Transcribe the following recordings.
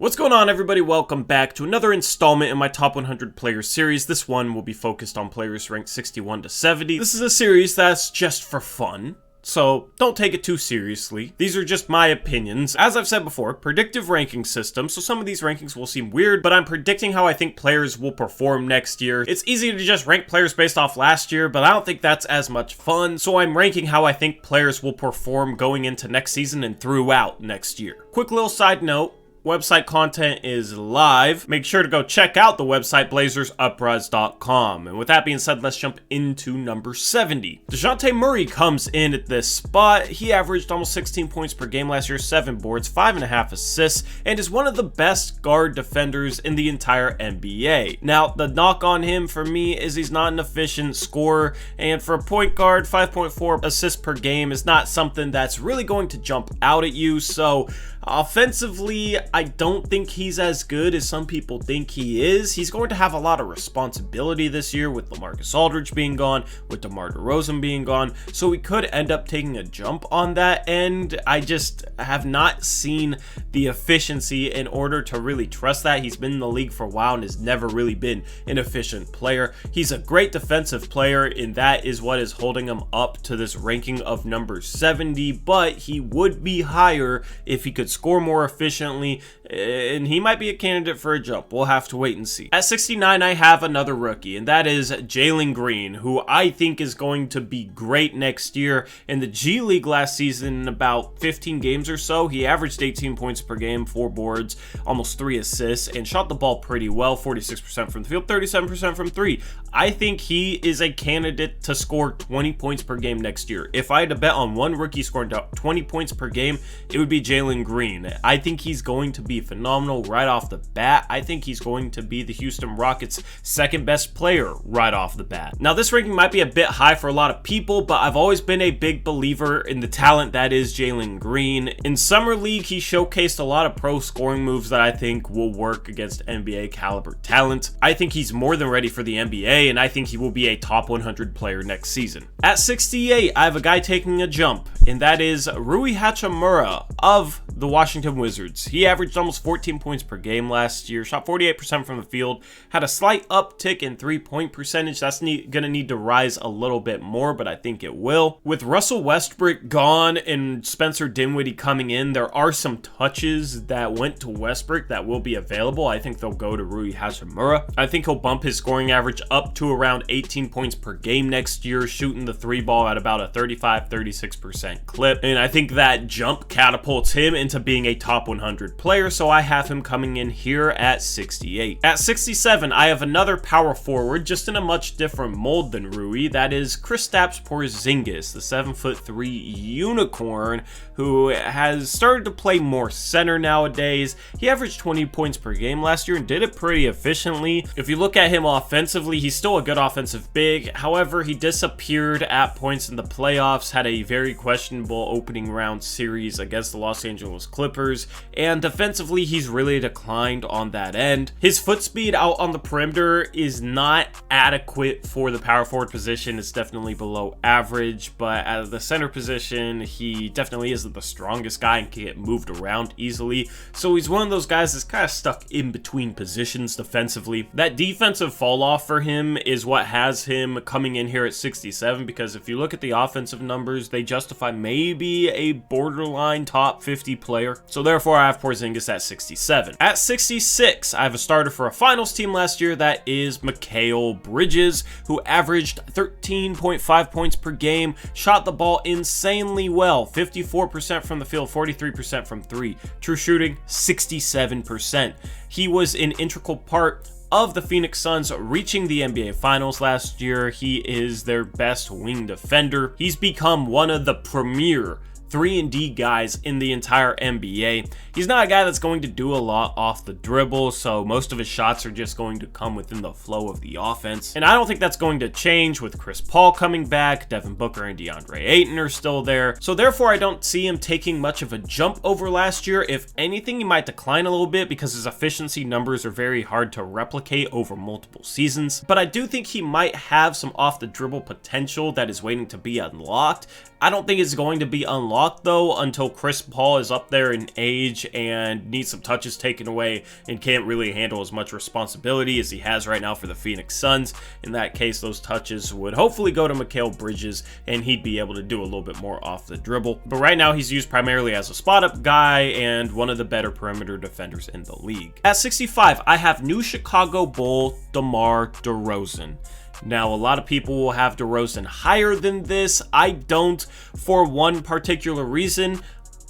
What's going on, everybody? Welcome back to another installment in my top 100 players series. This one will be focused on players ranked 61 to 70. This is a series that's just for fun, so don't take it too seriously. These are just my opinions. As I've said before, predictive ranking system, so some of these rankings will seem weird, but I'm predicting how I think players will perform next year. It's easy to just rank players based off last year, but I don't think that's as much fun, so I'm ranking how I think players will perform going into next season and throughout next year. Quick little side note. Website content is live. Make sure to go check out the website blazersuprise.com. And with that being said, let's jump into number 70. Dejounte Murray comes in at this spot. He averaged almost 16 points per game last year, 7 boards, 5.5 assists, and is one of the best guard defenders in the entire NBA. Now, the knock on him for me is he's not an efficient scorer, and for a point guard, 5.4 assists per game is not something that's really going to jump out at you. So offensively, I don't think he's as good as some people think he is. He's going to have a lot of responsibility this year with LaMarcus Aldridge being gone, with DeMar DeRozan being gone, so we could end up taking a jump on that end. I just have not seen the efficiency in order to really trust that. He's been in the league for a while and has never really been an efficient player. He's a great defensive player, and that is what is holding him up to this ranking of number 70, but he would be higher if he could score more efficiently, and he might be a candidate for a jump. We'll have to wait and see. At 69, I have another rookie, and that is Jalen Green, who I think is going to be great next year. In the G League last season, in about 15 games or so, he averaged 18 points per game, 4 boards, almost 3 assists, and shot the ball pretty well, 46% from the field, 37% from 3. I think he is a candidate to score 20 points per game next year. If I had to bet on one rookie scoring 20 points per game, it would be Jalen Green. I think he's going to be phenomenal right off the bat. I think he's going to be the Houston Rockets' second best player right off the bat. Now, this ranking might be a bit high for a lot of people, but I've always been a big believer in the talent that is Jalen Green. In Summer League, he showcased a lot of pro scoring moves that I think will work against NBA caliber talent. I think he's more than ready for the NBA, and I think he will be a top 100 player next season. At 68, I have a guy taking a jump, and that is Rui Hachimura of the Washington Wizards. He averaged almost 14 points per game last year, shot 48% from the field, had a slight uptick in 3-point percentage. That's going to need to rise a little bit more, but I think it will. With Russell Westbrook gone and Spencer Dinwiddie coming in, there are some touches that went to Westbrook that will be available. I think they'll go to Rui Hachimura. I think he'll bump his scoring average up to around 18 points per game next year, shooting the 3 ball at about a 35-36% clip. And I think that jump catapults him into being a top 100 player, so I have him coming in here at 68. At 67, I have another power forward, just in a much different mold than Rui. That is Kristaps Porzingis, the 7'3" unicorn who has started to play more center nowadays. He averaged 20 points per game last year and did it pretty efficiently. If you look at him offensively, he's still a good offensive big. However, he disappeared at points in the playoffs, had a very questionable opening round series against the Los Angeles Clippers, and defensively, he's really declined on that end. His foot speed out on the perimeter is not adequate for the power forward position. It's definitely below average, but at the center position, he definitely isn't the strongest guy and can get moved around easily. So he's one of those guys that's kind of stuck in between positions defensively. That defensive fall off for him is what has him coming in here at 67, because if you look at the offensive numbers, they justify maybe a borderline top 50 player. So therefore, I have Porzingis at 67. At 66, I have a starter for a finals team last year. That is Mikal Bridges, who averaged 13.5 points per game, shot the ball insanely well, 54% from the field, 43% from 3. True shooting, 67%. He was an integral part of the Phoenix Suns reaching the NBA Finals last year. He is their best wing defender. He's become one of the premier 3-and-D guys in the entire NBA. He's not a guy that's going to do a lot off the dribble, so most of his shots are just going to come within the flow of the offense. And I don't think that's going to change with Chris Paul coming back. Devin Booker and DeAndre Ayton are still there. So therefore, I don't see him taking much of a jump over last year. If anything, he might decline a little bit because his efficiency numbers are very hard to replicate over multiple seasons. But I do think he might have some off the dribble potential that is waiting to be unlocked. I don't think it's going to be unlocked lot though until Chris Paul is up there in age and needs some touches taken away and can't really handle as much responsibility as he has right now for the Phoenix Suns. In that case, those touches would hopefully go to Mikal Bridges and he'd be able to do a little bit more off the dribble. But right now he's used primarily as a spot up guy and one of the better perimeter defenders in the league. At 65, I have new Chicago Bull DeMar DeRozan. Now, a lot of people will have DeRozan higher than this. I don't, for one particular reason.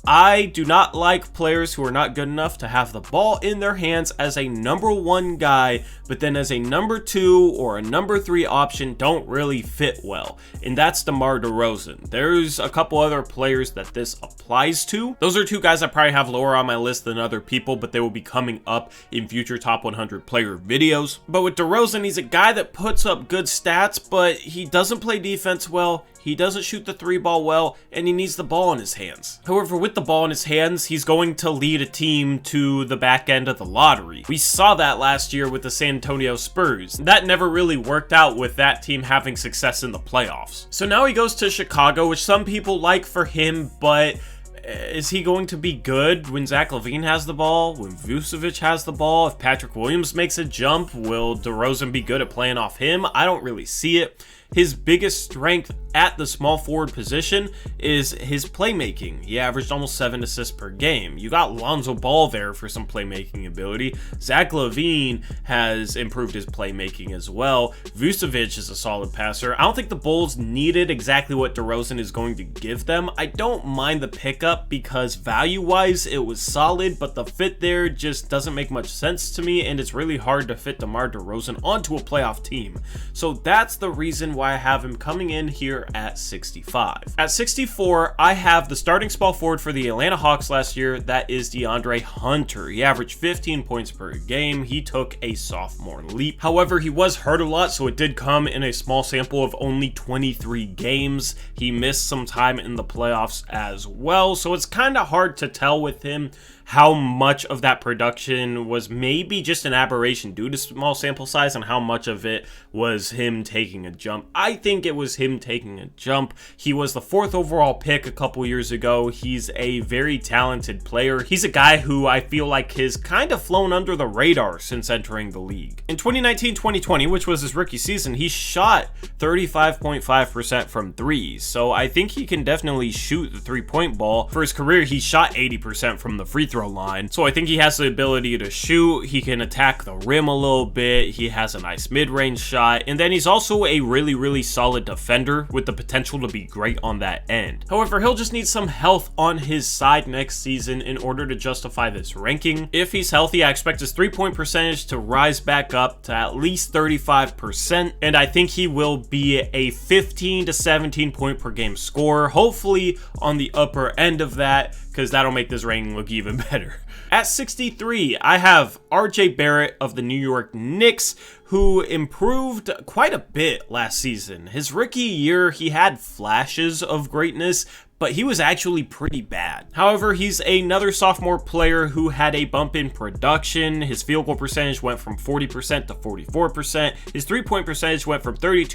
I do not like players who are not good enough to have the ball in their hands as a number 1 guy, but then as a number 2 or a number 3 option don't really fit well. And that's DeMar DeRozan. There's a couple other players that this applies to. Those are 2 guys I probably have lower on my list than other people, but they will be coming up in future top 100 player videos. But with DeRozan, he's a guy that puts up good stats, but he doesn't play defense well. He doesn't shoot the 3 ball well, and he needs the ball in his hands. However, with the ball in his hands, he's going to lead a team to the back end of the lottery. We saw that last year with the San Antonio Spurs. That never really worked out with that team having success in the playoffs. So now he goes to Chicago, which some people like for him, but is he going to be good when Zach LaVine has the ball? When Vucevic has the ball? If Patrick Williams makes a jump, will DeRozan be good at playing off him? I don't really see it. His biggest strength at the small forward position is his playmaking. He averaged almost 7 assists per game. You got Lonzo Ball there for some playmaking ability. Zach LaVine has improved his playmaking as well. Vucevic is a solid passer. I don't think the Bulls needed exactly what DeRozan is going to give them. I don't mind the pickup because value-wise it was solid, but the fit there just doesn't make much sense to me, and it's really hard to fit DeMar DeRozan onto a playoff team. So that's the reason why I have him coming in here at 65. At 64, I have the starting small forward for the Atlanta Hawks last year. That is DeAndre Hunter. He averaged 15 points per game. He took a sophomore leap. However, he was hurt a lot, so it did come in a small sample of only 23 games. He missed some time in the playoffs as well, so it's kind of hard to tell with him how much of that production was maybe just an aberration due to small sample size and how much of it was him taking a jump. I think it was him taking a jump. He was the 4th overall pick a couple years ago. He's a very talented player. He's a guy who I feel like has kind of flown under the radar since entering the league. In 2019-2020, which was his rookie season, he shot 35.5% from threes. So I think he can definitely shoot the 3-point ball. For his career, he shot 80% from the free throw line. So I think he has the ability to shoot. He can attack the rim a little bit. He has a nice mid-range shot. And then he's also a really solid defender with the potential to be great on that end. However, he'll just need some health on his side next season in order to justify this ranking. If he's healthy, I expect his 3-point percentage to rise back up to at least 35%. And I think he will be a 15 to 17 point per game scorer, hopefully on the upper end of that, because that'll make this ranking look even better. At 63, I have RJ Barrett of the New York Knicks, who improved quite a bit last season. His rookie year, he had flashes of greatness, but he was actually pretty bad. However, he's another sophomore player who had a bump in production. His field goal percentage went from 40% to 44%. His 3-point percentage went from 32%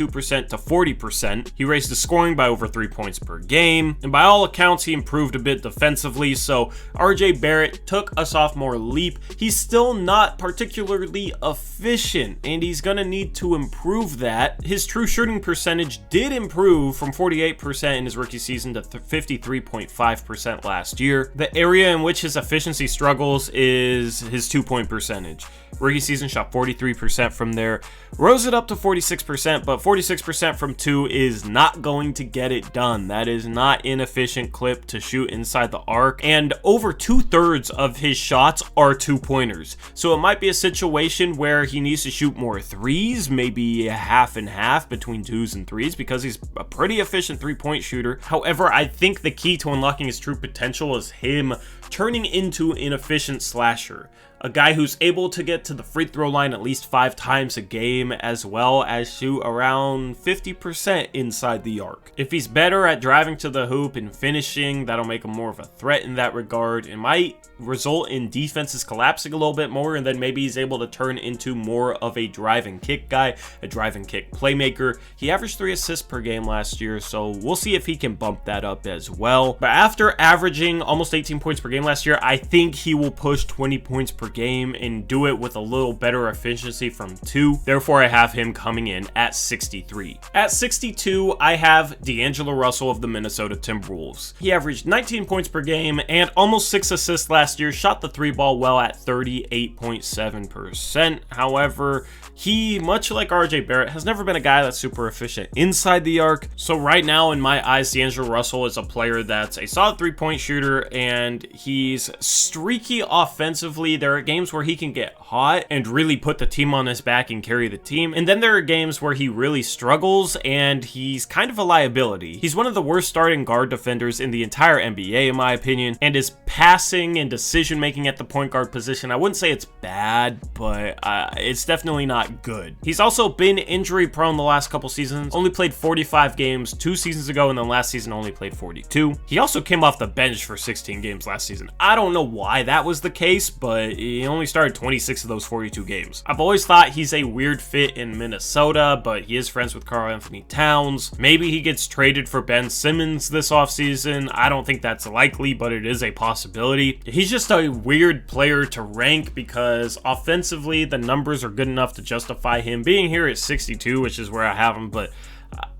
to 40%. He raised his scoring by over 3 points per game. And by all accounts, he improved a bit defensively. So RJ Barrett took a sophomore leap. He's still not particularly efficient, and he's gonna need to improve that. His true shooting percentage did improve from 48% in his rookie season to 53.5% last year. The area in which his efficiency struggles is his 2-point percentage. Rookie season shot 43% from there, rose it up to 46%, but 46% from 2 is not going to get it done. That is not an efficient clip to shoot inside the arc, and over 2/3 of his shots are 2-pointers. So it might be a situation where he needs to shoot more threes, maybe half and half between 2s and 3s, because he's a pretty efficient 3-point shooter. However, I think the key to unlocking his true potential is him turning into an efficient slasher. A guy who's able to get to the free throw line at least 5 times a game, as well as shoot around 50% inside the arc. If he's better at driving to the hoop and finishing, that'll make him more of a threat in that regard. It might result in defenses collapsing a little bit more, and then maybe he's able to turn into more of a drive and kick guy, a drive and kick playmaker. He averaged 3 assists per game last year, so we'll see if he can bump that up as well. But after averaging almost 18 points per game last year, I think he will push 20 points per game and do it with a little better efficiency from 2. Therefore, I have him coming in at 63. At 62, I have DAngelo Russell of the Minnesota Timberwolves. He averaged 19 points per game and almost 6 assists last year, shot the 3 ball well at 38.7%. However, he, much like RJ Barrett, has never been a guy that's super efficient inside the arc. So right now, in my eyes, DAngelo Russell is a player that's a solid 3-point shooter, and he's streaky offensively. There are games where he can get hot and really put the team on his back and carry the team. And then there are games where he really struggles and he's kind of a liability. He's one of the worst starting guard defenders in the entire NBA, in my opinion, and his passing and decision making at the point guard position, I wouldn't say it's bad, but it's definitely not good. He's also been injury prone the last couple seasons, only played 45 games 2 seasons ago, and then last season only played 42. He also came off the bench for 16 games last season. I don't know why that was the case, but he only started 26 of those 42 games. I've always thought he's a weird fit in Minnesota, but he is friends with Karl Anthony Towns. Maybe he gets traded for Ben Simmons this offseason. I don't think that's likely, but it is a possibility. He's just a weird player to rank because offensively, the numbers are good enough to justify him being here at 62, which is where I have him, but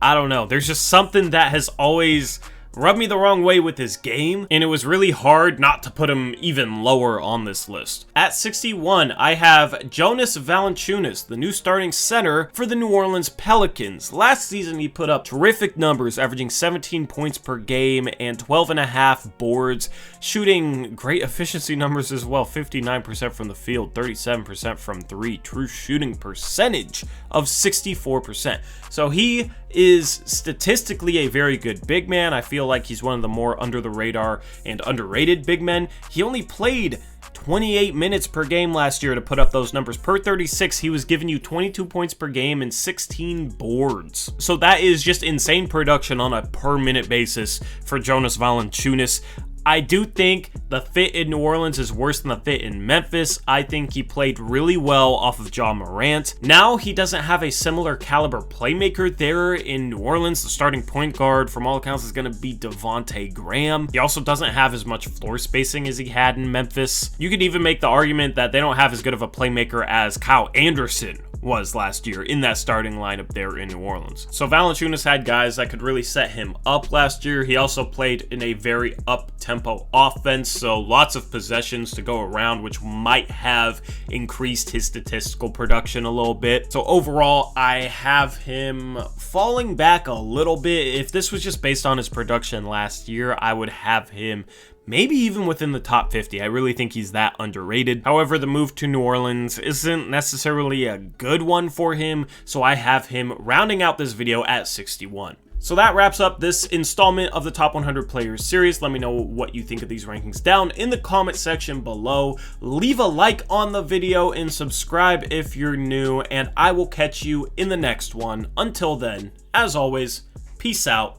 I don't know. There's just something that has always rubbed me the wrong way with his game, and it was really hard not to put him even lower on this list. At 61, I have Jonas Valancic, the new starting center for the New Orleans Pelicans. Last season, he put up terrific numbers, averaging 17 points per game and 12.5 boards, shooting great efficiency numbers as well, 59% from the field, 37% from 3, true shooting percentage of 64%. So he is statistically a very good big man. I feel like he's one of the more under the radar and underrated big men. He only played 28 minutes per game last year to put up those numbers. Per 36, he was giving you 22 points per game and 16 boards. So that is just insane production on a per minute basis for Jonas Valancic. I do think the fit in New Orleans is worse than the fit in Memphis. I think he played really well off of Ja Morant. Now he doesn't have a similar caliber playmaker there in New Orleans. The starting point guard, from all accounts, is going to be Devontae Graham. He also doesn't have as much floor spacing as he had in Memphis. You could even make the argument that they don't have as good of a playmaker as Kyle Anderson was last year in that starting lineup there in New Orleans. So Valanciunas had guys that could really set him up last year. He also played in a very up-tempo offense, so lots of possessions to go around, which might have increased his statistical production a little bit. So overall, I have him falling back a little bit. If this was just based on his production last year, I would have him maybe even within the top 50. I really think he's that underrated. However, the move to New Orleans isn't necessarily a good one for him, so I have him rounding out this video at 61. So that wraps up this installment of the Top 100 Players series. Let me know what you think of these rankings down in the comment section below. Leave a like on the video and subscribe if you're new, and I will catch you in the next one. Until then, as always, peace out.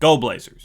Go Blazers.